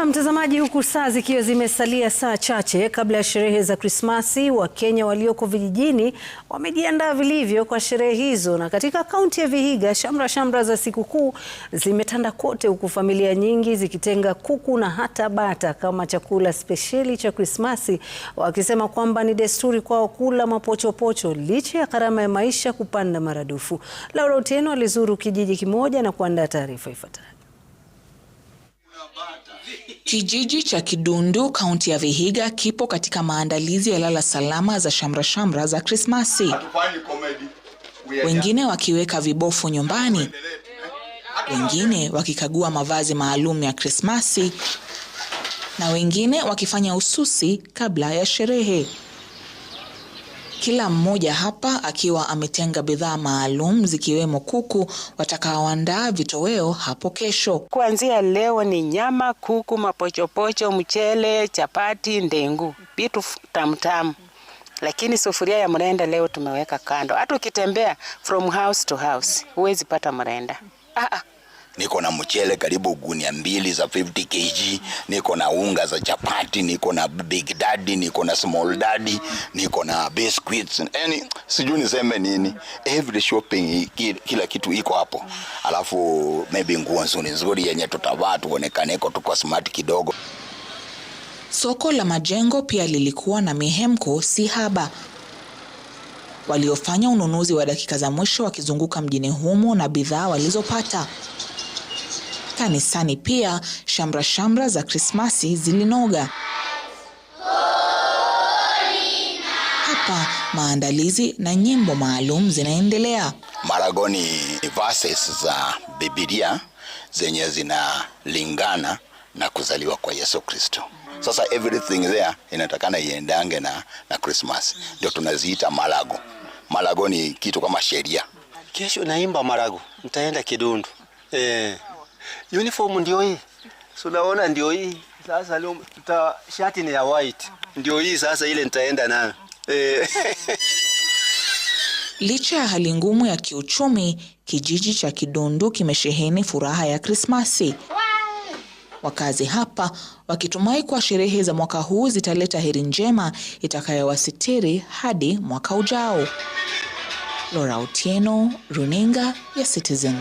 Na mtazamaji, huku saa zikiwa zimesalia saa chache kabla ya sherehe za Krismasi, Wakenya walioko vijijini wamejiandaa vilivyo kwa sherehe hizo. Na katika kaunti ya Vihiga, shamra za sikukuu zimetanda kote, huku familia nyingi zikitenga kuku na hata bata kama chakula spesheli cha Krismasi, wakisema kwamba ni desturi kwao kula mapochopocho licha ya gharama ya maisha kupanda maradufu. Laura Otieno alizuru kijiji kimoja na kuandaa taarifa ifuatayo. Kijiji cha Kidundu, kaunti ya Vihiga, kipo katika maandalizi ya lala salama za shamra za Krismasi. Wengine wakiweka vibofu nyumbani, wengine wakikagua mavazi maalum ya Krismasi, na wengine wakifanya ususi kabla ya sherehe. Kila mmoja hapa akiwa ametenga bidhaa maalum zikiwemo kuku watakaoandaa vitoweo hapo kesho. Kuanzia leo ni nyama, kuku, mapochopocho, mchele, chapati, ndengu, vitu tamtamu. Lakini sufuria ya mrenda leo tumeweka kando. Hata ukitembea from house to house huwezi pata mrenda. Niko na mchele karibu gunia 2 za 50 kg, niko na unga za chapati, niko na big daddy, niko na small daddy, niko na biscuits, sijui niseme nini. Every shopping, kila kitu iko hapo. Alafu maybe nguo nzuri yenye tutavaa tuonekane tuko smart kidogo. Soko la Majengo pia lilikuwa na mihemko si haba. Waliofanya ununuzi wa dakika za mwisho wakizunguka mjini humo na bidhaa walizopata. Kanisani pia shamra za Krismasi zilinoga. Hapa maandalizi na nyimbo maalum zinaendelea. Maragoni verses za Biblia zenye zinalingana na kuzaliwa kwa Yesu Kristo. Sasa everything there inatakana iendange na Christmas. Ndio tunaziita malago. Malago ni kitu kama sheria. Kesho naimba marago, nitaenda Kidundu. Uniform ndio hii. Unaona ndio hii. Sasa leo shati ni ya white. Ndio hii sasa ile nitaenda nayo. Licha ya hali ngumu ya kiuchumi, kijiji cha Kidundu kimesheheni furaha ya Krismasi. Wakazi hapa wakitumai kwa sherehe za mwaka huu zitaleta heri njema itakayowasitiri hadi mwaka ujao. Laura Otieno, Runinga ya Citizen.